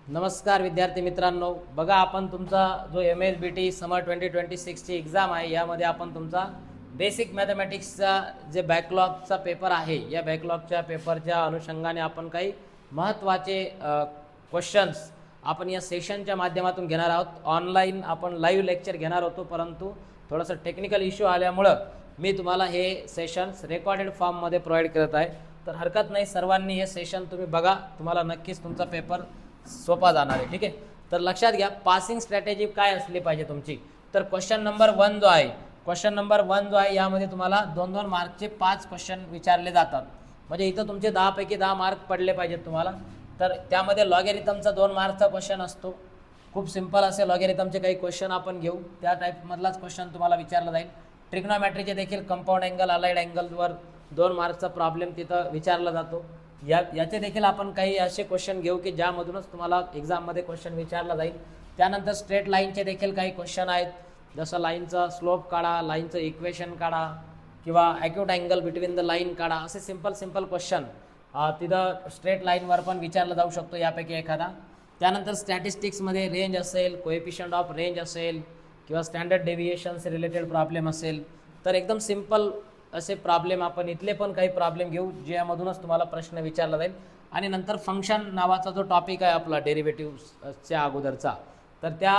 नमस्कार विद्यार्थी मित्रांनो, बघा आपण तुमचा जो MSBT समर 2026ची एक्झाम आहे यामध्ये आपण तुमचा बेसिक मॅथमॅटिक्सचा जे बॅकलॉगचा पेपर आहे या बॅकलॉगच्या पेपरच्या अनुषंगाने आपण काही महत्त्वाचे क्वेश्चन्स आपण या सेशनच्या माध्यमातून घेणार आहोत. ऑनलाईन आपण लाईव्ह लेक्चर घेणार होतो, परंतु थोडंसं टेक्निकल इश्यू आल्यामुळं मी तुम्हाला हे सेशन्स रेकॉर्डेड फॉर्ममध्ये प्रोव्हाइड करत आहे. तर हरकत नाही, सर्वांनी हे सेशन तुम्ही बघा, तुम्हाला नक्कीच तुमचा पेपर सोपा जाणार आहे. ठीक आहे, तर लक्षात घ्या पासिंग स्ट्रॅटेजी काय असली पाहिजे तुमची. तर क्वेश्चन नंबर 1 जो आहे यामध्ये तुम्हाला 2-2 मार्कचे 5 क्वेश्चन विचारले जातात. म्हणजे इथं तुमचे 10 पैकी 10 मार्क पडले पाहिजेत तुम्हाला. तर त्यामध्ये लॉगॅरिथमचा 2 मार्कचा क्वेश्चन असतो. खूप सिंपल असे लॉगॅरिथमचे काही क्वेश्चन आपण घेऊ, त्या टाईपमधलाच क्वेश्चन तुम्हाला विचारला जाईल. ट्रिग्नोमॅट्रीचे देखील कंपाऊंड अँगल, अलाइड अँगलवर 2 मार्कचा प्रॉब्लेम तिथं विचारला जातो. याचे देखील आपण काही असे क्वेश्चन घेऊ की ज्यामधूनच तुम्हाला एक्झाममध्ये क्वेश्चन विचारला जाईल. त्यानंतर स्ट्रेट लाईनचे देखील काही क्वेश्चन आहेत, जसं लाईनचा स्लोप काढा, लाईनचं इक्वेशन काढा किंवा acute angle between the line काढा. असे सिंपल क्वेश्चन तिथं स्ट्रेट लाईनवर पण विचारला जाऊ शकतो यापैकी एखादा. त्यानंतर स्टॅटिस्टिक्समध्ये रेंज असेल, कोएफिशियंट ऑफ रेंज असेल किंवा स्टँडर्ड डेव्हिएशन्स रिलेटेड प्रॉब्लेम असेल, तर एकदम सिंपल असे प्रॉब्लेम आपण इथले पण काही प्रॉब्लेम घेऊ ज्यामधूनच तुम्हाला प्रश्न विचारला जाईल. आणि नंतर फंक्शन नावाचा जो टॉपिक आहे आपला डेरिव्हेटिव्हच्या अगोदरचा, तर त्या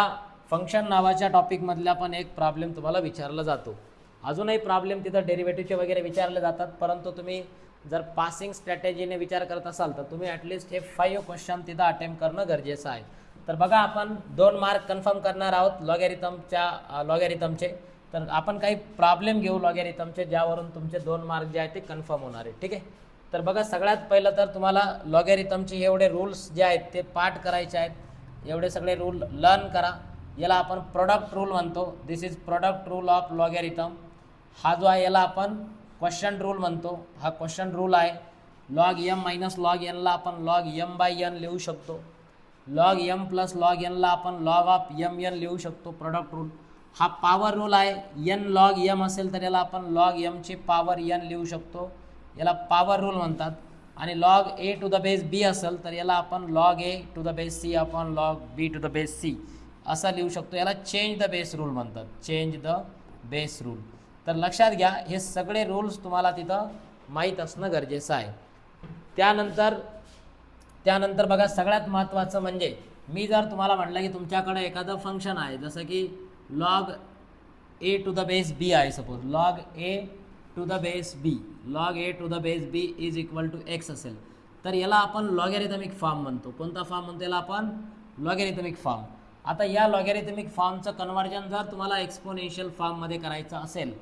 फंक्शन नावाच्या टॉपिकमधला पण एक प्रॉब्लेम तुम्हाला विचारला जातो. अजूनही प्रॉब्लेम तिथं डेरिव्हेटिव्हचे वगैरे विचारले जातात, परंतु तुम्ही जर पासिंग स्ट्रॅटेजीने विचार करत असाल तर तुम्ही ॲटलिस्ट हे 5 क्वेश्चन तिथं अटेम्प्ट करणं गरजेचं आहे. तर बघा आपण 2 मार्क कन्फर्म करणार आहोत लॉगॅरिथमचे. तर आपण काही प्रॉब्लेम घेऊ लॉगॅरिथमचे ज्यावरून तुमचे 2 मार्क जे आहेत ते कन्फर्म होणार आहे. ठीक आहे, तर बघा सगळ्यात पहिलं तर तुम्हाला लॉगॅरिथमचे एवढे रूल्स जे आहेत ते पाठ करायचे आहेत. एवढे सगळे रूल लर्न करा. याला आपण प्रोडक्ट रूल म्हणतो. This is product rule of logarithm. हा जो आहे याला आपण क्वेश्चन रूल म्हणतो. हा क्वेश्चन रूल आहे. लॉग एम मायनस लॉग एनला आपण लॉग एम बाय एन लिहू शकतो. लॉग एम प्लस लॉग एनला आपण लॉग ऑफ एम एन लिहू शकतो. प्रोडक्ट रूल हा पॉवर रूल आहे. एन लॉग एम असेल तर याला आपण लॉग एमची पॉवर एन लिहू शकतो, याला पॉवर रूल म्हणतात. आणि log A to the base B असेल तर याला आपण log A to the base C आपण log B to the base C असा लिहू शकतो. याला चेंज द बेस रूल म्हणतात, चेंज द बेस रूल. तर लक्षात घ्या हे सगळे रूल्स तुम्हाला तिथं माहीत असणं गरजेचं आहे. त्यानंतर बघा सगळ्यात महत्त्वाचं म्हणजे मी जर तुम्हाला म्हटलं की तुमच्याकडे एखादं फंक्शन आहे, जसं की log A to the base B आहे, suppose log A to the base B is equal to X असेल, तर याला आपण लॉगॅरिथमिक फॉर्म म्हणतो. कोणता फॉर्म म्हणतो याला आपण? Logarithmic form. आता या लॉगॅरिथमिक फॉर्मचं कन्व्हर्जन जर तुम्हाला एक्सपोनेन्शियल फॉर्ममध्ये करायचं असेल,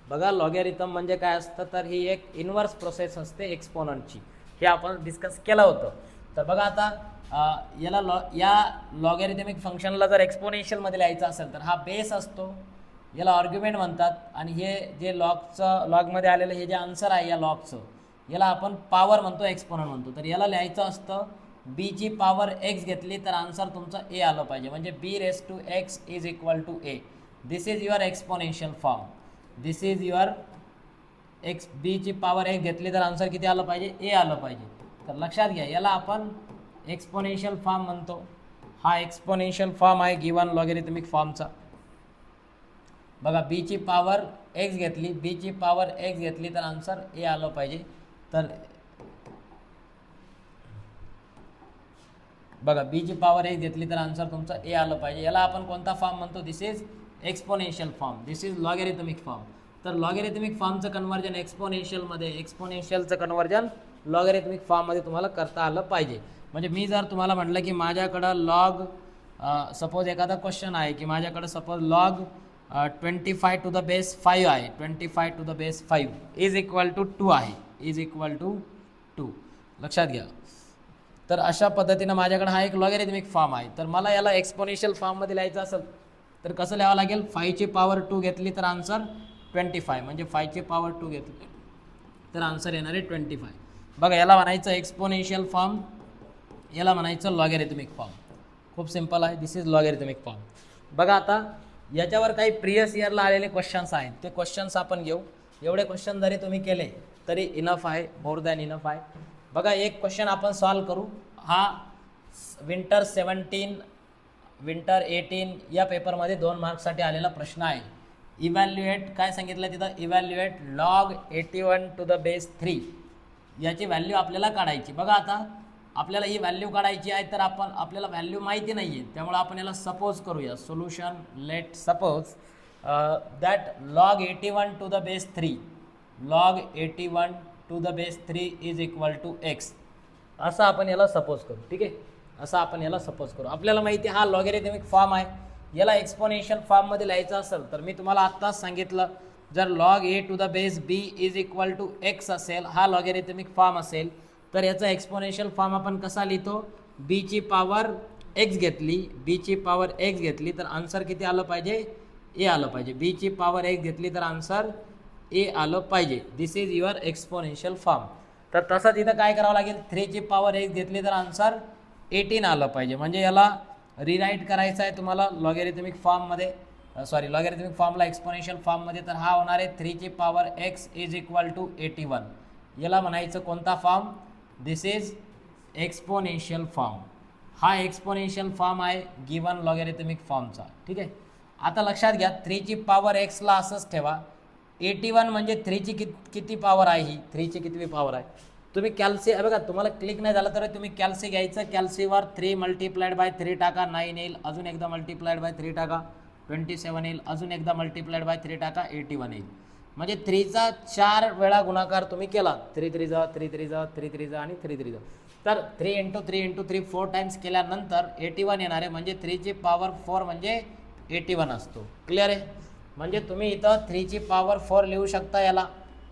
बघा लॉगॅरिथम म्हणजे काय असतं, तर ही एक इन्व्हर्स प्रोसेस असते एक्सपोनंटची. हे आपण डिस्कस केलं होतं. तर बघा आता या लॉगॅरिथमिक फंक्शनला जर एक्सपोनेन्शियलमध्ये लिहायचं असेल तर हा बेस असतो, याला आर्ग्युमेंट म्हणतात. आणि हे जे लॉगमध्ये आलेलं हे जे आन्सर आहे या लॉगचं, याला आपण पॉवर म्हणतो, एक्सपोनंट म्हणतो. तर याला लिहायचं असतं बीची पॉवर एक्स घेतली तर आन्सर तुमचं ए आलं पाहिजे, म्हणजे B raise to X is equal to A. This is your exponential form. This is your बीची पॉवर एक्स घेतली तर आन्सर किती आलं पाहिजे? ए आलं पाहिजे. तर लक्षात घ्या याला आपण एक्सपोनेन्शियल फॉर्म म्हणतो. हा एक्सपोनेन्शियल फॉर्म आहे गिवन लॉगॅरिथमिक फॉर्मचा. बघा बीची पॉवर एक्स घेतली तर आन्सर ए आलं पाहिजे. तर बघा बीची पॉवर एक्स घेतली तर आन्सर तुमचं ए आलं पाहिजे. याला आपण कोणता फॉर्म म्हणतो? This is exponential form. This is logarithmic form. तर लॉगॅरिथमिक फॉर्मचं कन्व्हर्जन एक्सपोनेन्शियलचं कन्व्हर्जन लॉगॅरिथमिक फॉर्ममध्ये तुम्हाला करता आलं पाहिजे. म्हणजे मी जर तुम्हाला म्हटलं की माझ्याकडं लॉग सपोज एखादा क्वेश्चन आहे की माझ्याकडं suppose log 25 to the base 5 आहे, 25 to the base 5 is equal to 2 आहे, इज इक्वल टू 2. लक्षात घ्या. तर अशा पद्धतीनं माझ्याकडे हा एक लॉगॅरिथमिक फॉर्म आहे. तर मला याला एक्सपोनेन्शियल फॉर्ममध्ये लिहायचं असेल तर कसं लिहावं लागेल? 5ची पॉवर 2 घेतली तर आन्सर 25, म्हणजे 5ची पॉवर 2 घेतली तर आन्सर येणार आहे 25. बघा याला म्हणायचं एक्सपोनेन्शियल फॉर्म, याला म्हणायचं लॉगॅरिथमिक फॉर्म. खूप सिंपल आहे. This is logarithmic form. बघा आता याच्यावर काही प्रिवियस इयरला आलेले क्वेश्चन्स आहेत, ते क्वेश्चन्स आपण घेऊ. एवढे क्वेश्चन जरी तुम्ही केले तरी इनफ आहे, मोर दॅन इनफ आहे. बघा एक क्वेश्चन आपण सॉल्व करू. हा विंटर 17 विंटर 18 या पेपरमध्ये 2 मार्क्ससाठी आलेला प्रश्न आहे. इव्हॅल्युएट काय सांगितलं तिथं, evaluate log 81 to the base 3 याची व्हॅल्यू आपल्याला काढायची. बघा आता आपल्याला ही व्हॅल्यू काढायची आहे, तर आपल्याला व्हॅल्यू माहिती नाही आहे, त्यामुळे आपण याला सपोज करूया. Solution let suppose that log 81 to the base 3 log 81 to the base 3 is equal to X, असं आपण याला सपोज करू. ठीक आहे, असं आपण याला सपोज करू. आपल्याला माहिती आहे हा लॉगॅरिथमिक फॉर्म आहे. याला एक्सपोनेन्शियल फॉर्ममध्ये लिहायचं असेल तर मी तुम्हाला आत्ताच सांगितलं, जर log A to the base B is equal to X असेल, हा लॉगॅरिथमिक फॉर्म असेल, तर याचा एक्सपोनेन्शियल फॉर्म आपण कसा लिहितो, बीची पॉवर एक्स घेतली, बीची पॉवर एक्स घेतली तर आन्सर किती आलं पाहिजे, ए आलं पाहिजे. बीची पॉवर एक्स घेतली तर आन्सर ए आलं पाहिजे. दिस इज युअर एक्सपोनेन्शियल फॉर्म. तर तसंच इथं काय करावं लागेल, 3ची पॉवर एक्स घेतली तर आन्सर 18 आलं पाहिजे. म्हणजे याला रिराईट करायचं आहे तुम्हाला लॉगॅरिथमिक फॉर्ममध्ये, सॉरी लॉगॅरिथमिक फॉर्मला एक्सपोनेन्शियल फॉर्ममध्ये, तर हा होणार आहे 3ची power x is equal to 81. याला म्हणायचं कोणता form, this is exponential form. हा एक्सपोनेन्शियल फॉर्म आहे गिवन लॉगॅरिथमिक फॉर्मचा. ठीक आहे, आता लक्षात घ्या 3ची पॉवर एक्सला असंच ठेवा. 81 म्हणजे 3ची किती पॉवर आहे, ही 3ची कितवी पॉवर आहे. तुम्ही कॅल्सी बघा, तुम्हाला क्लिक नाही झालं तर तुम्ही कॅल्सी घ्यायचं, कॅल्सीवर 3 मल्टिप्लाइड बाय 3 टाका 9 येईल, अजून एकदा मल्टिप्लाइड बाय 3 टाका 27 येईल, अजून एकदा मल्टिप्लाइड बाय 3 टाका 81 येईल. म्हणजे 3चा 4 वेळा गुणाकार तुम्ही केला, 3 3 जा 3 3 जा 3 3 जा आणि 3 3 जा, तर 3 × 3 × 3 4 टाइम्स केल्यानंतर 81 येणार आहे. म्हणजे 3ची पॉवर 4 म्हणजे 81 असतो. क्लिअर आहे. म्हणजे तुम्ही इथं 3ची पॉवर 4 लिहू शकता, याला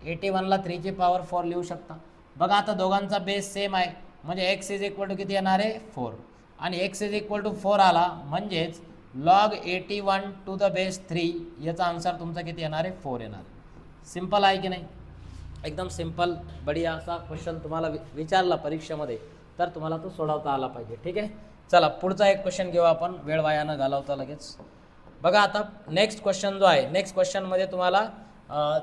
81ला 3ची पॉवर 4 लिहू शकता. बघा आता दोघांचा बेस सेम आहे, म्हणजे एक्स इज इक्वल टू किती येणार आहे 4, आणि एक्स इज इक्वल टू 4 आला म्हणजेच लॉग 81 टू द बेस 3 याचा आन्सर तुमचा किती येणार आहे 4 येणार. सिम्पल आहे की नाही, एकदम सिम्पल बढिया असा क्वेश्चन तुम्हाला विचारला परीक्षेमध्ये तर तुम्हाला तो सोडवता आला पाहिजे. ठीक आहे, चला पुढचा एक क्वेश्चन घेऊ आपण, वेळ वाया न घालवता लगेच. बघा आता नेक्स्ट क्वेश्चन जो आहे, नेक्स्ट क्वेश्चनमध्ये तुम्हाला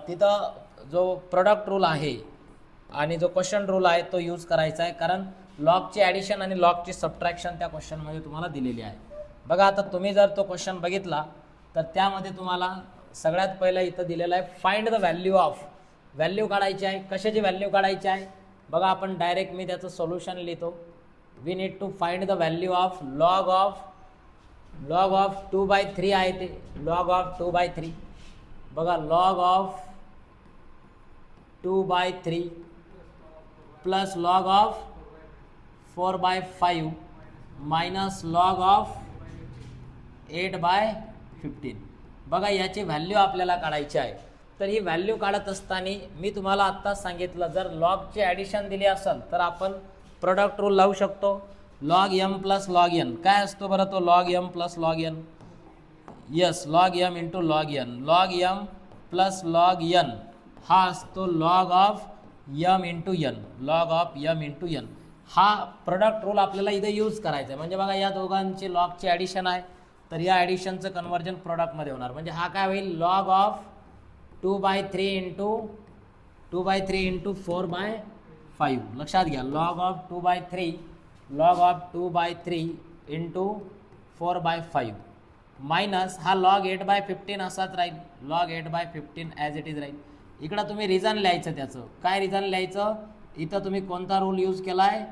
तिथं जो प्रोडक्ट रूल आहे आणि जो क्वेश्चन रूल आहे तो यूज करायचा आहे, कारण लॉगची ॲडिशन आणि लॉगची सबट्रॅक्शन त्या क्वेश्चनमध्ये तुम्हाला दिलेली आहे. बघा आता तुम्ही जर तो क्वेश्चन बघितला तर त्यामध्ये तुम्हाला सगळ्यात पहिलं इथं दिलेलं आहे find the value of, value काढायची आहे. कशाची व्हॅल्यू काढायची आहे, बघा आपण डायरेक्ट मी त्याचं सोल्युशन लिहितो. We need to find the value of log of 2/3 आहे ते, लॉग ऑफ 2/3. बघा log of 2/3 plus log of 4/5 minus log of 8/15. बघा याची व्हॅल्यू आपल्याला काढायची आहे. तर ही व्हॅल्यू काढत असताना मी तुम्हाला आत्ताच सांगितलं, जर लॉगची ॲडिशन दिली असेल तर आपण प्रोडक्ट रूल लावू शकतो. Log M plus log N काय असतो बरं, तो log M plus log N, yes log M into log N. Log M plus log N हा असतो log of M into N, log of M into N. हा product rule आपल्याला इथे use करायचा आहे. म्हणजे बघा या दोघांची लॉगची ॲडिशन आहे, तर या ॲडिशनचं कन्वर्जन प्रोडक्टमध्ये होणार. म्हणजे हा काय होईल, लॉग ऑफ 2/3 इंटू 4/5. लक्षात घ्या लॉग ऑफ 2/3 इंटू 4/5 मायनस हा लॉग 8/15 असाच राहील, लॉग 8/15 ॲज इट इज राहील. इकडं तुम्ही रिझन लिहायचं, त्याचं काय रिझन लिहायचं, इथं तुम्ही कोणता रूल यूज केला आहे,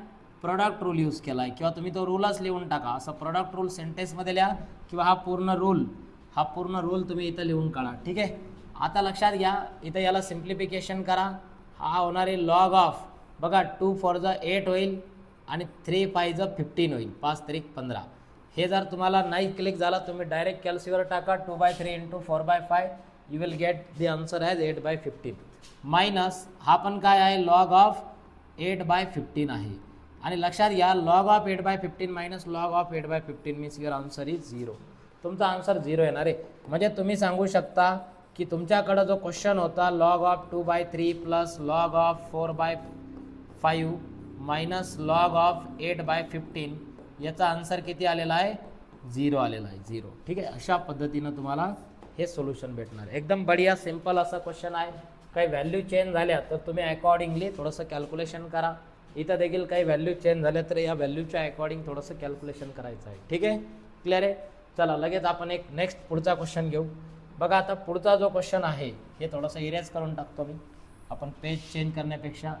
प्रोडक्ट रूल यूज केला आहे, किंवा तुम्ही तो रूलच लिहून टाका. असं प्रोडक्ट रूल सेंटेन्समध्ये लिहा, किंवा हा पूर्ण रूल तुम्ही इथं लिहून काढा. ठीक आहे, आता लक्षात घ्या इथं याला सिम्प्लिफिकेशन करा. हा होणार आहे लॉग ऑफ, बघा 2 4 जा 8 होईल आणि 3 5 जा 15 होईल, 5 3 15. हे जर तुम्हाला नाही क्लिक झाला तुम्ही डायरेक्ट कॅल्सीवर टाका 2/3 into 4/5, you will get the answer as 8/15 minus हा पण काय आहे लॉग ऑफ 8/15 आहे. आणि लक्षात घ्या log of 8/15 minus log of 8/15 means your answer is 0. तुमचा आन्सर 0 येणार आहे. म्हणजे तुम्ही सांगू शकता की तुमच्याकडं जो क्वेश्चन होता log of 2/3 plus log of 4/5 minus log of 8/15 याचा आन्सर किती आलेला आहे, 0 आलेला आहे, 0. ठीक आहे, अशा पद्धतीनं तुम्हाला हे सोल्युशन भेटणार. एकदम बढिया सिम्पल असा क्वेश्चन आहे. काही व्हॅल्यू चेंज झाल्या तर तुम्ही अकॉर्डिंगली थोडंसं कॅल्क्युलेशन करा इथं देखील काही व्हॅल्यू चेंज झाल्या तर या व्हॅल्यूच्या अकॉर्डिंग थोडंसं कॅल्क्युलेशन करायचं आहे. ठीक आहे, क्लिअर आहे. चला लगेच आपण एक नेक्स्ट पुढचा क्वेश्चन घेऊ. बघा आता पुढचा जो क्वेश्चन आहे हे थोडंसं इरेज करून टाकतो मी, आपण पेज चेंज करण्यापेक्षा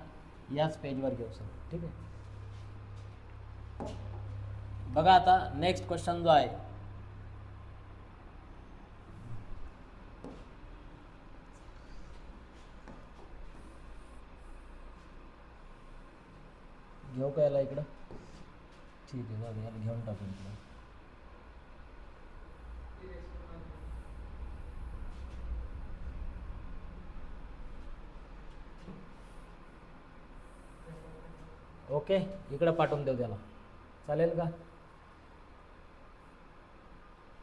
याच पेजवर घेऊ सर. ठीक आहे, बघा आता नेक्स्ट क्वेश्चन जो आहे घेऊ का याला इकडं. ठीक आहे, जाऊ दे, याला घेऊन टाकू इकडं. ओके, इकडं पाठवून देऊ त्याला, चालेल का.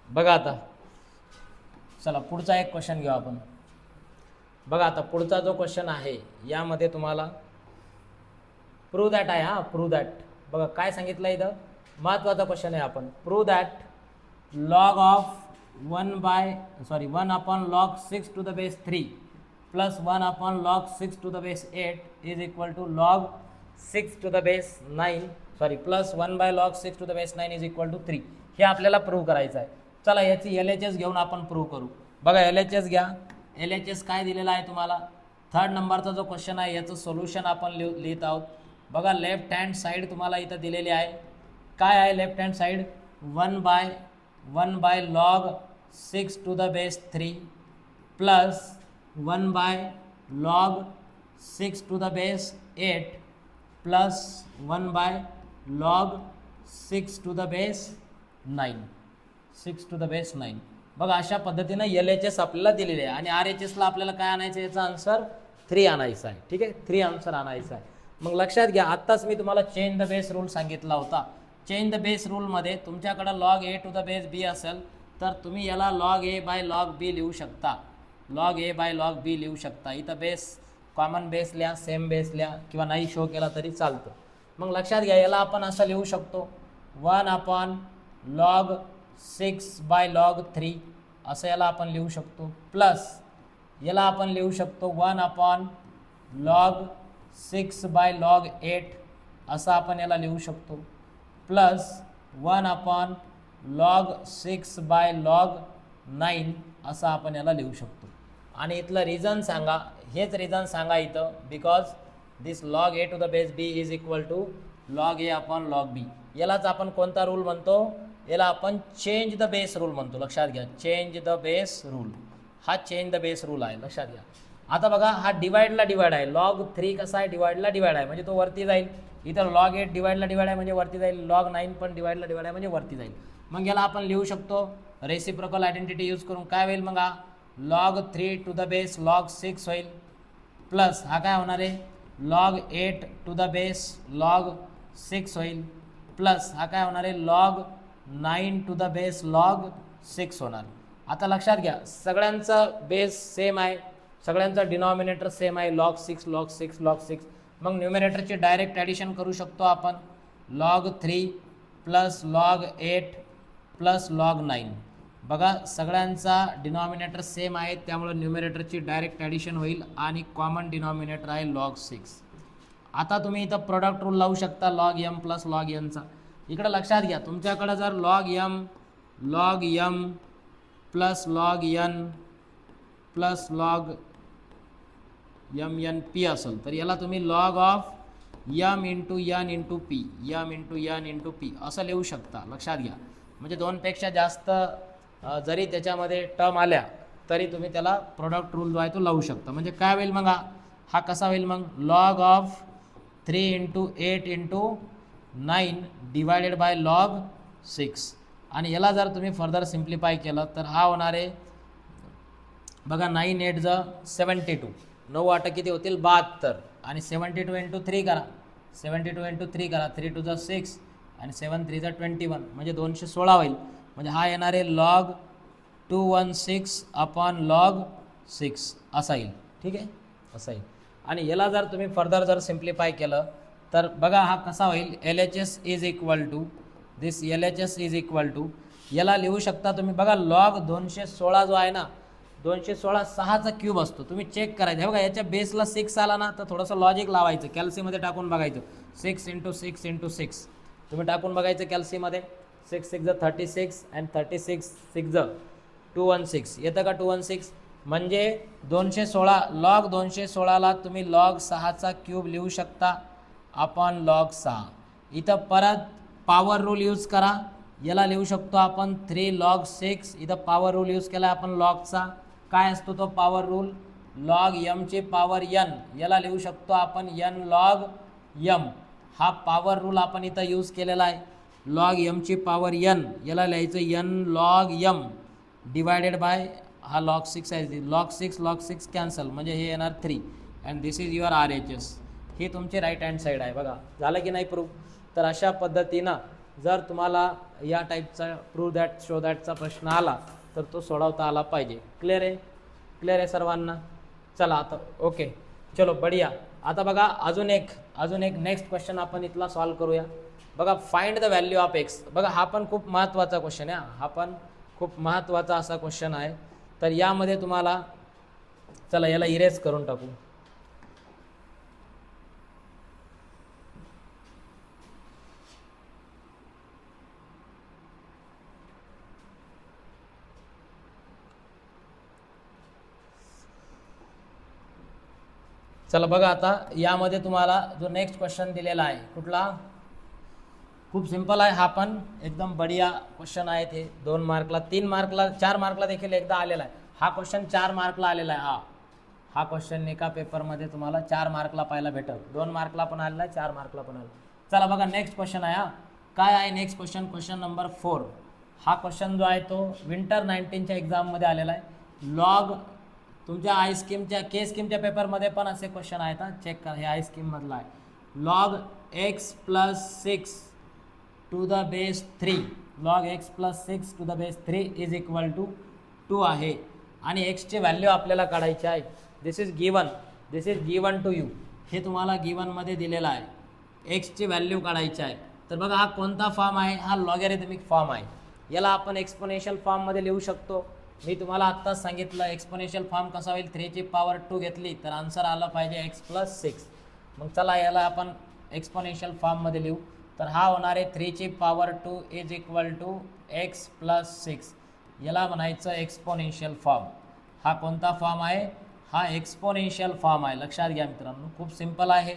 बघा आता चला पुढचा एक क्वेश्चन घेऊ आपण. बघा आता पुढचा जो क्वेश्चन आहे यामध्ये तुम्हाला प्रूव्ह दॅट आहे. हां, प्रूव्ह दॅट. बघा काय सांगितलं इथं, महत्त्वाचा क्वेश्चन आहे. आपण prove that log of 1 upon log 6 to the base 3 plus 1 upon log 6 to the base 8 is equal to log 6 to the base 9 plus 1 by log 6 to the base 9 is equal to 3. हे आपल्याला prove करायचं आहे. चला याची LHS घेऊन आपण prove करू. बघा LHS घ्या. LHS काय दिलेला आहे तुम्हाला, 3rd नंबरचा जो क्वेश्चन आहे याचं सोल्युशन आपण लिहित आहोत. बघा लेफ्ट हँड साईड तुम्हाला इथं दिलेली आहे. काय आहे left hand side, 1 by log 6 to the base 3 plus 1 by log 6 to the base 8 plus 1 by log 6 to the base 9. बघा अशा पद्धतीनं LHS आपल्याला दिलेले आहे आणि RHSला आपल्याला काय आणायचं, याचा आन्सर 3 आणायचा आहे. ठीक आहे, 3 आन्सर आणायचा आहे. मग लक्षात घ्या, आत्ताच मी तुम्हाला चेंज द बेस रूल सांगितला होता. चेंज द बेस रूलमध्ये तुमच्याकडं log A to the base B असेल तर तुम्ही याला log A by log B लिहू शकता. Log A by log B लिहू शकता. इथं बेस कॉमन बेस लिहा, सेम बेस लिहा किंवा नाही शो केला तरी चालतं. मग लक्षात घ्या, याला आपण असं लिहू शकतो 1 अपॉन लॉग 6 बाय लॉग 3 असं याला आपण लिहू शकतो. प्लस याला आपण लिहू शकतो 1 अपॉन लॉग 6 बाय लॉग 8 असं आपण याला लिहू शकतो. Plus 1 upon log 6 by log 9 असं आपण याला लिहू शकतो. आणि इथलं रिझन सांगा, हेच रिझन सांगा इथं, because this log A to the base B is equal to log A upon log B. यालाच आपण कोणता रूल म्हणतो, याला आपण चेंज द बेस रूल म्हणतो. लक्षात घ्या, चेंज द बेस रूल, हा चेंज द बेस रूल आहे. लक्षात घ्या. आता बघा हा डिवाइडला डिवाइड आहे. लॉग 3 कसा आहे, डिवाइडला डिवाइड आहे म्हणजे तो वरती जाईल. इथं लॉग 8 डिवाइडला डिवाइड आहे म्हणजे वरती जाईल. लॉग 9 पण डिवाइडला डिवाइड आहे म्हणजे वरती जाईल. मग याला आपण लिहू शकतो रेसिप्रोकल आयडेंटिटी यूज करून. काय होईल मग, हा log 3 to the base log 6 होईल. प्लस हा काय होणार आहे, log 8 to the base log 6 होईल. प्लस हा काय होणार आहे, log 9 to the base log 6 होणार. आता लक्षात घ्या, सगळ्यांचा बेस सेम आहे, सगळ्यांचा डिनॉमिनेटर सेम आहे, लॉग 6 लॉग 6 लॉग 6. मग न्यूमिनेटरची डायरेक्ट ॲडिशन करू शकतो आपण. Log 3 plus log 8 plus log 9. बघा सगळ्यांचा डिनॉमिनेटर सेम आहे त्यामुळे न्यूमिनेटरची डायरेक्ट ॲडिशन होईल आणि कॉमन डिनॉमिनेटर आहे लॉग 6. आता तुम्ही इथं प्रोडक्ट रूल लावू शकता लॉग M प्लस लॉग Nचा. इकडं लक्षात घ्या, तुमच्याकडं जर log M plus log N plus log MNP असेल तर याला तुम्ही log of M into N into P, M into N into P असं लिहू शकता. लक्षात घ्या, म्हणजे 2पेक्षा जास्त जरी त्याच्यामध्ये टर्म आल्या तरी तुम्ही त्याला प्रोडक्ट रूल जो आहे तो लावू शकता. म्हणजे काय होईल मग, हा कसा होईल मग, log of 3 into 8 into 9 divided by log 6. आणि याला जर तुम्ही फर्दर सिम्प्लिफाय केलं तर हा होणार आहे बघा 9 8 ज 72, 9 8 किती होतील 72 आणि 72 इंटू 3 करा, 72 इंटू 3 करा, 3 2 ज 6 आणि 7 3 ज 21 म्हणजे 216 होईल. म्हणजे हा येणार आहे लॉग 216 अपॉन लॉग 6 असा येईल. ठीक आहे, असा येईल. आणि याला जर तुम्ही फर्दर जर सिम्प्लिफाय केलं तर बघा हा कसा होईल, LHS इज इक्वल टू याला लिहू शकता तुम्ही. बघा लॉग 216 जो आहे ना 216 6चा क्यूब असतो. तुम्ही चेक करायचं. हे बघा याच्या बेसला 6 आला ना तर थोडंसं लॉजिक लावायचं, कॅल्सीमध्ये टाकून बघायचं. 6 × 6 × 6 तुम्ही टाकून बघायचं कॅल्सीमध्ये. 6 6 36 अँड 36 6 216 येतं का? 216 म्हणजे 216 लॉग 216ला तुम्ही लॉग 6चा क्यूब लिहू शकता आपण लॉग 6. इथं परत पॉवर रूल यूज करा. याला लिहू शकतो आपण 3 log 6. इथं पॉवर रूल यूज केला आपण लॉगचा. काय असतो तो पॉवर रूल? लॉग यमची पॉवर n. याला लिहू शकतो आपण n log m. हा पॉवर रूल आपण इथं यूज केलेला आहे. लॉग यमची पॉवर n याला लिहायचं n log m divided by हा लॉग 6 आहे. लॉग 6 कॅन्सल म्हणजे हे येणार 3 and this is your RHS. ही तुमची राईट हँड साईड आहे. बघा झालं की नाही प्रूफ? तर अशा पद्धतीनं जर तुम्हाला या टाईपचा प्रूव्ह दॅट शो दॅटचा प्रश्न आला तर तो सोडवता आला पाहिजे. क्लिअर आहे? क्लिअर आहे सर्वांना? चला आता ओके चलो बढिया. आता बघा अजून एक नेक्स्ट क्वेश्चन आपण इथला सॉल्व करूया. बघा find the value of x. बघा हा पण खूप महत्त्वाचा क्वेश्चन आहे. हा पण खूप महत्त्वाचा असा क्वेश्चन आहे. तर यामध्ये तुम्हाला चला याला इरेज करून टाकू. चला बघा आता यामध्ये तुम्हाला जो नेक्स्ट क्वेश्चन दिलेला आहे कुठला? खूप सिंपल आहे. हा पण एकदम बढिया क्वेश्चन आहे. ते 2 मार्कला 3 मार्कला 4 मार्कला देखील एकदा आलेला आहे. हा क्वेश्चन 4 मार्कला आलेला आहे. हा क्वेश्चन एका पेपरमध्ये तुम्हाला 4 मार्कला पाहायला भेटेल. 2 मार्कला पण आलेला आहे, 4 मार्कला पण आलेला. चला बघा नेक्स्ट क्वेश्चन आहे. काय आहे नेक्स्ट क्वेश्चन? Question number 4. हा क्वेश्चन जो आहे तो विंटर 19च्या एक्झाममध्ये आलेला आहे. लॉग तुमच्या आय स्कीमच्या के स्कीमच्या पेपरमध्ये पण असे क्वेश्चन आहेत. चेक करा. हे आय स्कीममधला आहे. Log x + 6 to the base 3. Log x + 6 to the base 3 is equal to 2 आहे. आणि एक्सची व्हॅल्यू आपल्याला काढायची आहे. This is given to you. हे तुम्हाला गिवनमध्ये दिलेलं आहे. एक्सची व्हॅल्यू काढायची आहे. तर बघा हा कोणता फॉर्म आहे? हा लॉगॅरिथमिक फॉर्म आहे. याला आपण एक्सपोनेन्शियल फॉर्ममध्ये लिहू शकतो. मी तुम्हाला आत्ताच सांगितलं एक्सपोनेन्शियल फॉर्म कसा होईल? 3ची पॉवर 2 घेतली तर आन्सर आला पाहिजे x + 6. मग चला याला आपण एक्सपोनेन्शियल फॉर्ममध्ये लिहू. तर हा होणार आहे 3ची power 2 is equal to x + 6. याला म्हणायचं एक्सपोनेन्शियल फॉर्म. हा कोणता फॉर्म आहे? हा एक्सपोनेन्शियल फॉर्म आहे. लक्षात घ्या मित्रांनो, खूप सिंपल आहे.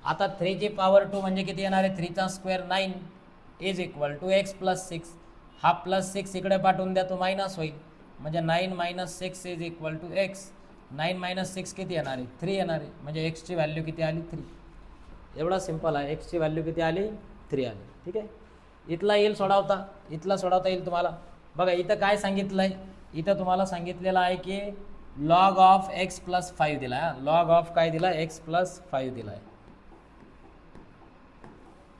आता 3ची पॉवर 2 म्हणजे किती येणार आहे? 3चा square 9 is equal to x + 6. हा +6 इकडे पाठवून द्या तो मायनस होईल. म्हणजे 9 - 6 इज इक्वल टू x. 9 - 6 किती येणार आहे? 3 येणार आहे. म्हणजे एक्सची व्हॅल्यू किती आली? 3. एवढा सिंपल आहे. एक्सची व्हॅल्यू किती आली? 3 आली. ठीक आहे. इथला येईल सोडवता. इथला सोडवता येईल तुम्हाला. बघा इथं काय सांगितलं आहे? इथं तुम्हाला सांगितलेलं आहे की लॉग ऑफ x + 5 दिला आहे. लॉग ऑफ काय दिला? x + 5 दिला आहे.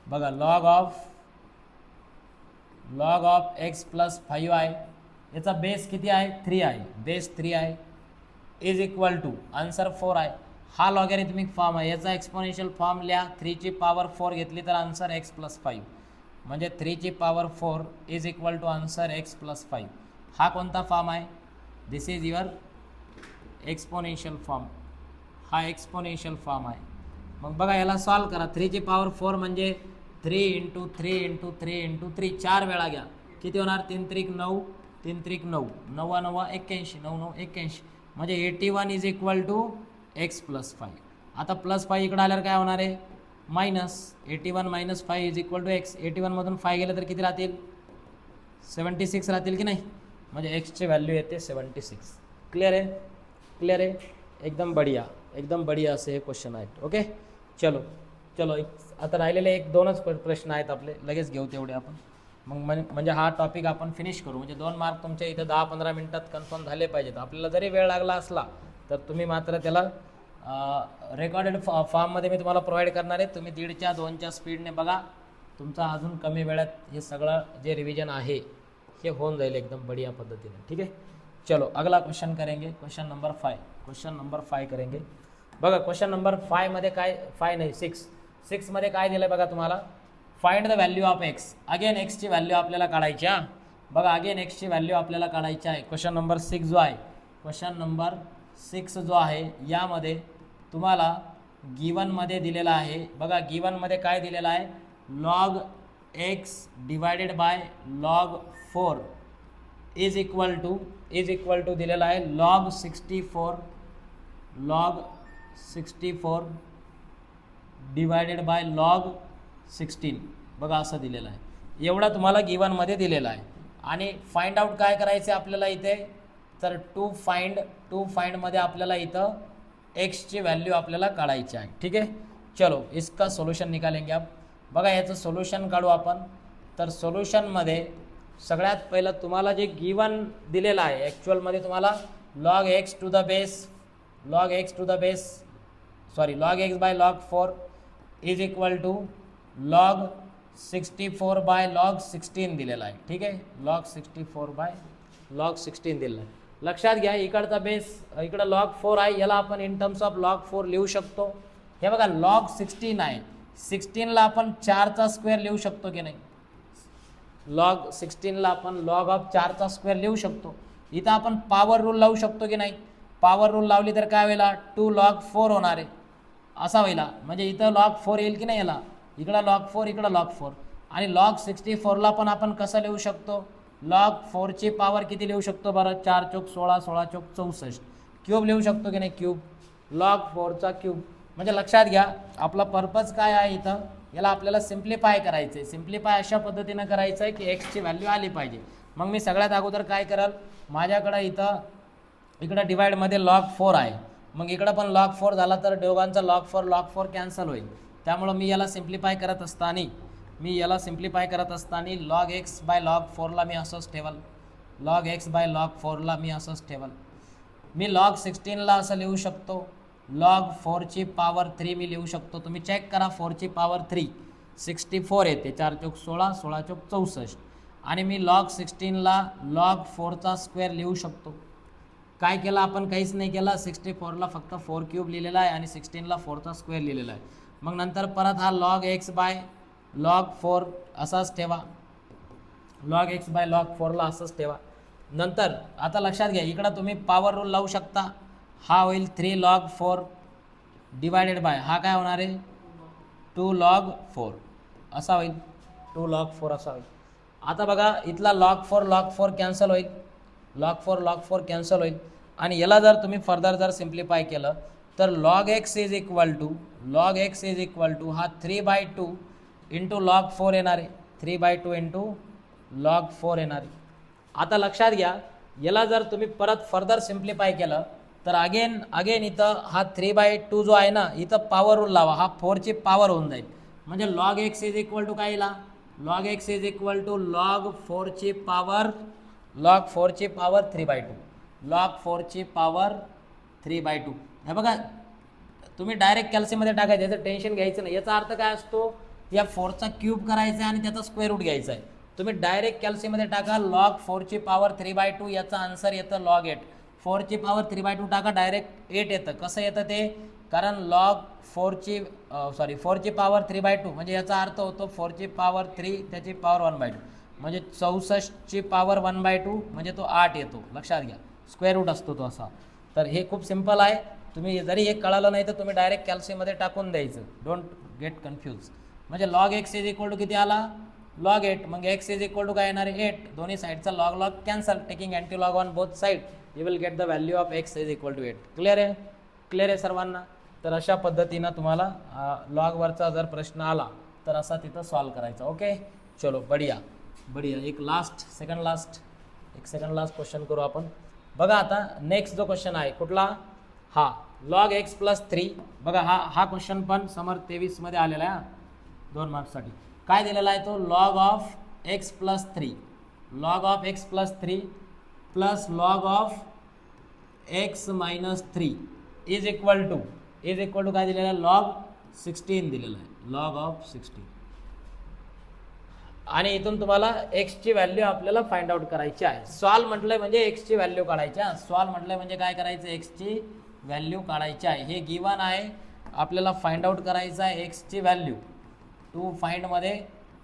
बघा लॉग ऑफ x + 5 आहे. याचा बेस किती आहे? 3 आहे. बेस 3 आहे. इज इक्वल टू आन्सर 4 आहे. हा लॉगॅरिथमिक फॉर्म आहे. याचा एक्सपोनेन्शियल फॉर्म लिहा. 3ची पॉवर 4 घेतली तर आन्सर x + 5. म्हणजे 3ची power 4 is equal to answer x + 5. हा कोणता फॉर्म आहे? This is your exponential form. हा एक्सपोनेन्शियल फॉर्म आहे. मग बघा याला सॉल्व करा. 3ची पॉवर 4 म्हणजे 3 × 3 × 3 × 3 4 वेळा घ्या. किती होणार? 3 त्रिक 9 3 त्रिक 9 9 9 81 9 9 81 म्हणजे 81 इज इक्वल टू x + 5. आता +5 इकडे आल्यावर काय होणार आहे? Minus 81 - 5 is equal to x. 81मधून 5 गेलं तर किती राहतील? 76 राहतील की नाही? म्हणजे एक्सची व्हॅल्यू येते 76. क्लिअर आहे? क्लिअर आहे? एकदम बढिया असे हे क्वेश्चन आहेत. ओके चलो आता राहिलेले 1-2च प्रश्न आहेत आपले. लगेच घेऊ तेवढे आपण. मग म्हणजे हा टॉपिक आपण फिनिश करू. म्हणजे 2 मार्क तुमच्या इथं 10-15 मिनिटात कन्फर्म झाले पाहिजेत. आपल्याला जरी वेळ लागला असला तर तुम्ही मात्र त्याला रेकॉर्डेड फॉर्ममध्ये मी तुम्हाला प्रोव्हाइड करणार आहे. तुम्ही 1.5च्या 2च्या स्पीडने बघा. तुमचा अजून कमी वेळात हे सगळं जे रिव्हिजन आहे हे होऊन जाईल एकदम बढ़िया पद्धतीने. ठीक है. चलो अगला क्वेश्चन करेंगे. क्वेश्चन नंबर 5 करेंगे. बघा क्वेश्चन नंबर 5 मध्ये काय 5 नाही 6 मध्ये काय दिलं बघा तुम्हाला? Find the value of x. Again x ची व्हॅल्यू आपल्याला काढायची. बघा अगेन एक्स ची व्हॅल्यू आपल्याला काढायची आहे. क्वेश्चन नंबर 6 जो आहे क्वेश्चन नंबर 6 जो आहे यामध्ये तुम्हाला गिवनमध्ये दिलेला आहे. बघा गिवनमध्ये काय दिलेलं आहे, log x divided by log 4 is equal to दिलेला आहे लॉग 64 डिवायडेड बाय लॉग 16. बघा असं दिलेलं आहे. एवढा तुम्हाला गिवनमध्ये दिलेला आहे. आणि फाइंड आउट काय करायचं आहे आपल्याला इथे, तर टू फाइंडमध्ये आपल्याला इथं एक्सची व्हॅल्यू आपल्याला काढायची आहे. ठीक आहे, चलो इसका सोल्यूशन निकालेंगे आप. बघा याचं सोल्यूशन काढू आपण. तर सोल्यूशनमध्ये सगळ्यात पहिलं तुम्हाला जे गिवन दिलेलं आहे ॲक्च्युअलमध्ये तुम्हाला log x by log 4 is equal to log 64 by log 16 दिलेला आहे. ठीक आहे, लॉग 64 बाय लॉग 16 दिलेला आहे. लक्षात घ्या इकडचा बेस इकडं लॉग 4 आहे, याला आपण इन टर्म्स ऑफ लॉग 4 लिहू शकतो. हे बघा लॉग 16 आहे, 16ला आपण 4चा स्क्वेअर लिहू शकतो की नाही, लॉग 16ला आपण लॉग ऑफ 4चा स्क्वेअर लिहू शकतो. इथं आपण पॉवर रूल लावू शकतो की नाही, पॉवर रूल लावली तर काय होईल, 2 log 4 होणार आहे असा होईल. म्हणजे इथं लॉग 4 येईल की नाही, याला इकडं लॉग 4 इकडं लॉग 4. आणि लॉग 64ला पण आपण कसं लिहू शकतो, लॉग 4ची पॉवर किती लिहू शकतो बरं, 4 चौक 16, 16 चौक 64, क्यूब लिहू शकतो की नाही, क्यूब, लॉग 4चा क्यूब. म्हणजे लक्षात घ्या आपला पर्पज काय आहे इथं, याला आपल्याला सिम्प्लिफाय करायचं आहे. सिम्प्लिफाय अशा पद्धतीनं करायचं आहे की एक्सची व्हॅल्यू आली पाहिजे. मग मी सगळ्यात अगोदर काय कराल, माझ्याकडं इकडं डिवाइडमध्ये लॉग 4 आहे, मग इकडं पण लॉग 4 झाला तर दोघांचा लॉग 4 कॅन्सल होईल. त्यामुळं मी याला सिम्प्लिफाय करत असताना लॉग एक्स बाय लॉग 4ला मी असंच ठेवल, लॉग एक्स बाय लॉग 4ला मी असंच ठेवल. मी लॉग 16ला असं लिहू शकतो, लॉग 4ची पॉवर 3 मी लिहू शकतो. तुम्ही चेक करा, 4ची पॉवर 3 64 येते, 4 चौक 16, 16 चौक 64. आणि मी लॉग 16ला लॉग 4चा स्क्वेअर लिहू शकतो. काय केलं आपण, काहीच नाही केलं, 64ला फक्त 4 क्यूब लिहिलेला आहे आणि 16ला 4चा स्क्वेअर लिहिलेला आहे. मग नंतर परत हा लॉग एक्स बाय लॉग 4 असाच ठेवा, लॉग एक्स बाय लॉग 4ला असंच ठेवा. नंतर आता लक्षात घ्या इकडं तुम्ही पॉवर रूल लावू शकता. हा होईल 3 log 4 डिवायडेड बाय हा काय होणार आहे 2 log 4 असा होईल, 2 log 4 असा होईल. आता बघा इथला log 4 कॅन्सल होईल, log 4 कॅन्सल होईल. आणि याला जर तुम्ही फर्दर जर सिम्प्लिफाय केलं तर log x is equal to हा 3/2 इंटू log 4 येणार आहे, 3/2 इंटू log 4 येणार आहे. आता लक्षात घ्या याला जर तुम्ही परत फर्दर सिम्प्लिफाय केलं तर अगेन इथं हा 3/2 जो आहे ना, इथं पॉवर रूल लावा, हा 4ची पॉवर होऊन जाईल. म्हणजे log x is equal to काय येईल, log x is equal to log 4ची पॉवर 3/2, log 4ची पॉवर 3/2. हे बघा तुम्ही डायरेक्ट कॅल्सीमध्ये टाकायचं, याचं टेन्शन घ्यायचं नाही. याचा अर्थ काय असतो, या 4चा क्यूब करायचा आहे आणि त्याचा स्क्वेअर रूट घ्यायचा आहे. तुम्ही डायरेक्ट कॅल्सीमध्ये टाका log 4ची पॉवर 3/2, याचं आन्सर येतं log 8. 4ची पॉवर 3/2 टाका, डायरेक्ट 8 येतं. कसं येतं ते, कारण log 4ची पॉवर 3/2 म्हणजे याचा अर्थ होतो 4ची पॉवर 3 त्याची पॉवर 1/2 म्हणजे 64ची पॉवर 1/2 म्हणजे तो 8 येतो. लक्षात घ्या स्क्वेअर रूट असतो तो असा. तर हे खूप सिम्पल आहे. तुम्ही जरी हे कळालं नाही तर तुम्ही डायरेक्ट कॅल्सीमध्ये टाकून द्यायचं, डोंट गेट कन्फ्यूज. म्हणजे log x is equal to किती आला, log 8. मग x इज इक्वल टू काय येणार आहे 8. दोन्ही साईडचा log cancel, taking anti log on both side you will get the value of x is equal to 8. Clear आहे सर्वांना. तर अशा पद्धतीनं तुम्हाला लॉगवरचा जर प्रश्न आला तर असा तिथं सॉल्व करायचा. ओके चलो बढिया. एक सेकंड लास्ट क्वेश्चन करू आपण. बघा आता नेक्स्ट जो क्वेश्चन आहे कुठला, हा log x प्लस 3. बघा हा क्वेश्चन पण समर 23 मध्ये आलेला आहे, 2 मार्क्ससाठी. काय दिलेला आहे तो, log of x plus 3 plus log of x minus 3 is equal to काय दिलेलं आहे, log 16 दिलेलं आहे, log ऑफ 16. आणि इथून तुम्हाला एक्सची व्हॅल्यू आपल्याला फाइंड आउट करायची आहे. सॉल्व म्हटलं म्हणजे एक्सची व्हॅल्यू काढायची आहे. सॉल्व म्हटलं म्हणजे काय करायचं, एक्सची व्हॅल्यू काढायची आहे. हे गिवन आहे, आपल्याला फाइंड आउट करायचं आहे एक्सची व्हॅल्यू. टू फाइंडमध्ये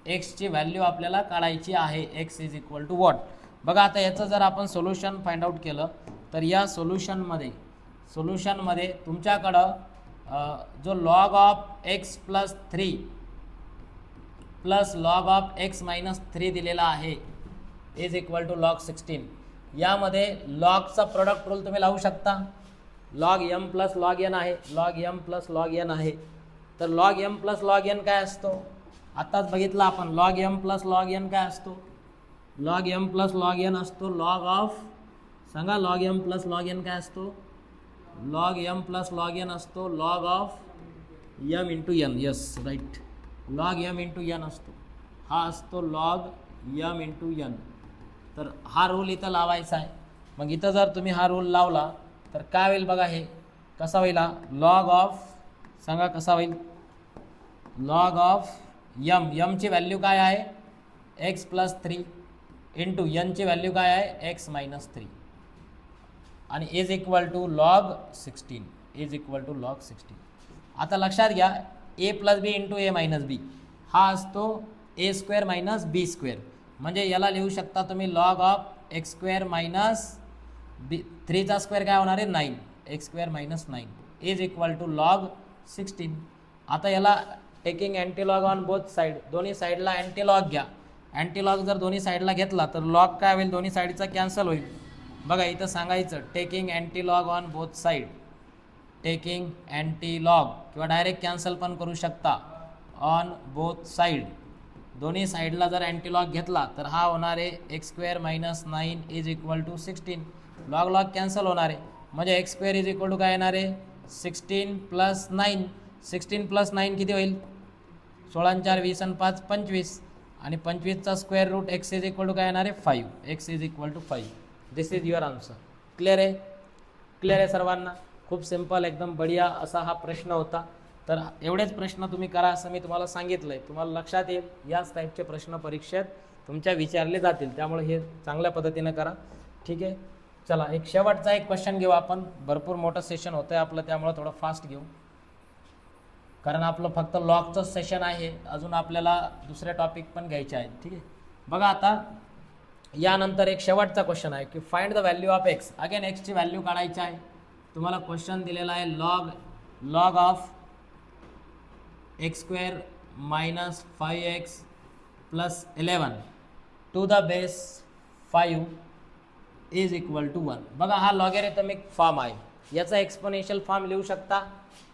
एक्सची व्हॅल्यू आपल्याला काढायची आहे. X is equal to what. बघा आता याचं जर आपण सोल्युशन फाइंड आउट केलं तर या सोल्युशनमध्ये तुमच्याकडं जो log of x plus 3 plus log of x minus 3 दिलेला आहे इज इक्वल टू लॉग 16. यामध्ये लॉगचा प्रोडक्ट रूल तुम्ही लावू शकता. Log M plus log n आहे, log M plus log n आहे. तर log M plus log N काय असतो, आत्ताच बघितलं आपण. Log M plus log N काय असतो, log M plus log n असतो लॉग ऑफ, सांगा log M plus log N काय असतो, log M plus log n असतो log of m into n. Yes right, log M into n असतो, हा असतो लॉग एम इंटू एन. तर हा रूल इथं लावायचा आहे. मग इथं जर तुम्ही हा रूल लावला तर काय होईल बघा, हे कसा होईल, लॉग ऑफ, सांगा कसा होईल, लॉग ऑफ यमची व्हॅल्यू काय आहे एक्स प्लस 3 इंटू एनची व्हॅल्यू काय आहे एक्स मायनस 3 आणि is equal to log 16, is equal to log 16. आता लक्षात घ्या, a plus b into a minus b हा असतो a square minus b square. म्हणजे याला लिहू शकता तुम्ही log of x square minus b 3चा स्क्वेअर काय होणार आहे 9, x square minus 9 is equal to log 16. आता याला taking antilog on both side, दोन्ही साईडला अँटीलॉग घ्या. अँटीलॉग जर दोन्ही साईडला घेतला तर लॉग काय होईल, दोन्ही साईडचा कॅन्सल होईल. बघा इथं सांगायचं taking antilog on both side, taking antilog किंवा डायरेक्ट कॅन्सल पण करू शकता ऑन बोथ साईड. दोन्ही साईडला जर अँटीलॉग घेतला तर हा होणार आहे x square minus 9 is equal to 16. Log log cancel होणार आहे म्हणजे x square is equal to काय येणार आहे 16 प्लस 9. 16 प्लस 9 किती होईल, 16 4 20 आणि 5 25 आणि 25चा square root x is equal to काय येणार आहे 5, x is equal to 5. This is your answer. Clear आहे, क्लिअर आहे सर्वांना. खूप सिम्पल एकदम बढिया असा हा प्रश्न होता. तर एवढेच प्रश्न तुम्ही करा असं मी तुम्हाला सांगितलं आहे. तुम्हाला लक्षात येईल याच टाईपचे प्रश्न परीक्षेत तुमच्या विचारले जातील, त्यामुळे हे चांगल्या पद्धतीनं करा. ठीक आहे, चला एक शेवटचा एक क्वेश्चन घेऊ आपण. भरपूर मोठं सेशन होतं आहे आपलं, त्यामुळे थोडं फास्ट घेऊ, कारण आपलं फक्त लॉगचं सेशन आहे, अजून आपल्याला दुसरे टॉपिक पण घ्यायचे आहेत. ठीक आहे, बघा आता यानंतर एक शेवटचा क्वेश्चन आहे की find the value of x. Again एक्सची व्हॅल्यू काढायची आहे. तुम्हाला क्वेश्चन दिलेला आहे log of x square minus 5x plus 11 to the base 5 is equal to 1. बघा हा लॉगॅरिथमिक फॉर्म आहे, याचा एक्सपोनेन्शियल फॉर्म लिहू शकता.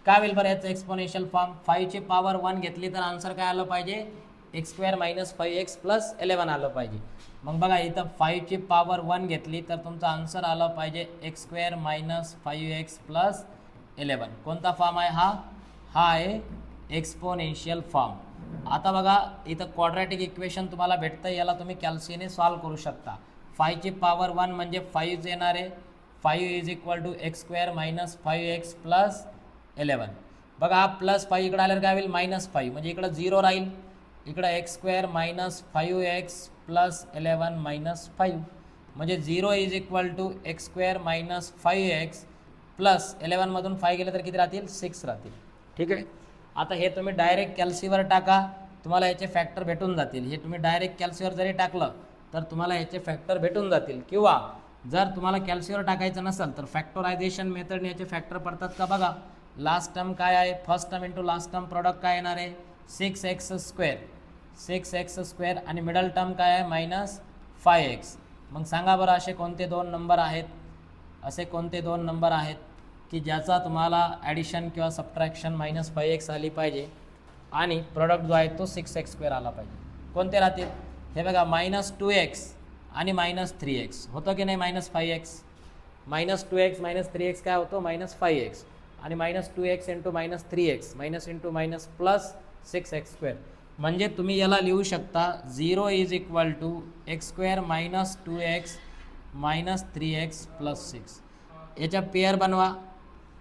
काय होईल बरं याचं एक्सपोनेन्शियल फॉर्म, 5ची पॉवर 1 घेतली तर आन्सर काय आलं पाहिजे x square minus 5x plus 11 आलं पाहिजे. मग बघा इथं 5ची पॉवर 1 घेतली तर तुमचा आन्सर आलं पाहिजे x square minus 5x plus 11. कोणता फॉर्म आहे हा आहे एक्सपोनेन्शियल फॉर्म. आता बघा इथं क्वाड्रॅटिक इक्वेशन तुम्हाला भेटतं, याला तुम्ही कॅल्सीने सॉल्व करू शकता. 5ची पॉवर 1 म्हणजे 5 येणार आहे, 5 is equal to x square minus 5x plus 11. बघा हा प्लस 5 इकडे आल्यावर काय होईल मायनस 5, म्हणजे इकडं 0 राहील. इकडं x square minus 5x plus 11 minus 5 म्हणजे 0 is equal to x square minus 5x plus 11मधून 5 गेले तर किती राहतील 6 राहतील. ठीक आहे, आता हे तुम्ही डायरेक्ट कॅल्सीवर टाका, तुम्हाला याचे फॅक्टर भेटून जातील. हे तुम्ही डायरेक्ट कॅल्सीवर जरी टाकलं तर तुम्हाला याचे फॅक्टर भेटून जातील. किंवा जर तुम्हाला कॅल्सीवर टाकायचं नसेल तर फॅक्टरायझेशन मेथडने याचे फॅक्टर पडतात का बघा. लास्ट टर्म काय आहे, first term into last term product काय येणार आहे 6x स्क्वेअर आणि मिडल टर्म काय आहे मायनस 5x. मग सांगा बरं असे कोणते दोन नंबर आहेत की ज्याचा तुम्हाला ॲडिशन किंवा सबट्रॅक्शन मायनस 5x आली पाहिजे आणि प्रोडक्ट जो आहे तो 6x स्क्वेअर आला पाहिजे. कोणते राहतील हे बघा, मायनस 2x आणि मायनस 3x होतं की नाही. Minus 5x minus 2x minus 3x काय होतं मायनस 5x आणि minus 2x into minus 3x minus into minus plus 6x square. म्हणजे तुम्ही याला लिहू शकता 0 is equal to x square minus 2x minus 3x plus 6. याच्या पेअर बनवा,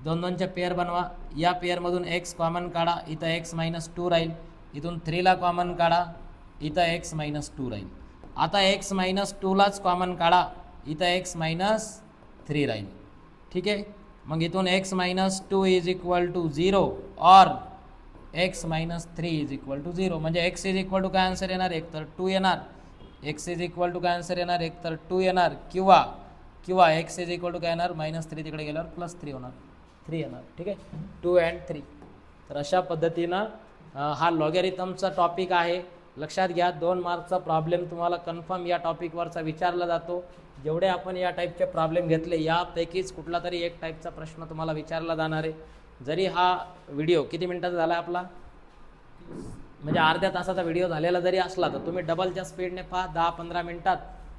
दोनच्या पेअर बनवा. या पेअरमधून x कॉमन काढा, इथं x मायनस 2 राहील. इथून 3ला कॉमन काढा, इथं x मायनस 2 राहील. आता x मायनस 2लाच कॉमन काढा, इथं x मायनस 3 राहील. ठीक आहे, मग इथून x minus 2 is equal to 0 और x minus 3 is equal to 0. म्हणजे x इज इक्वल टू काय आन्सर येणार, एक तर 2 येणार. x इज इक्वल टू काय आन्सर येणार, एक तर 2 येणार किंवा किंवा एक्स इज इक्वल टू काय येणार -3 तिकडे गेल्यावर +3 होणार 3 येणार. ठीक आहे 2 and 3. तर अशा पद्धतीनं हा लॉगॅरिथमचा टॉपिक आहे. लक्षात घ्या 2 मार्कचा प्रॉब्लेम तुम्हाला कन्फर्म या टॉपिकवरचा विचारला जातो. जेवढे आपण या टाईपचे प्रॉब्लेम घेतले यापैकीच कुठला तरी एक टाईपचा प्रश्न तुम्हाला विचारला जाणार आहे. जरी हा व्हिडिओ किती मिनिटाचा झाला आपला म्हणजे अर्ध्या तासाचा व्हिडिओ झालेला जरी असला तर तुम्ही डबलच्या स्पीडने पहा 10-15 मिनिटात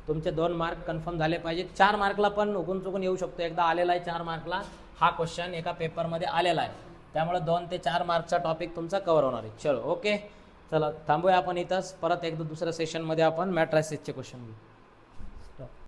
तुमचे 2 मार्क कन्फर्म झाले पाहिजेत. 4 मार्कला पण उगून चुकून येऊ शकतो. एकदा आलेला आहे 4 मार्कला हा क्वेश्चन एका पेपरमध्ये आलेला आहे. त्यामुळे 2 ते 4 मार्कचा टॉपिक तुमचा कव्हर होणार आहे. चलो ओके चला थांबूया आपण इथंच. परत एकदा दुसऱ्या सेशनमध्ये आपण मॅट्रायसिसचे क्वेश्चन घेऊ.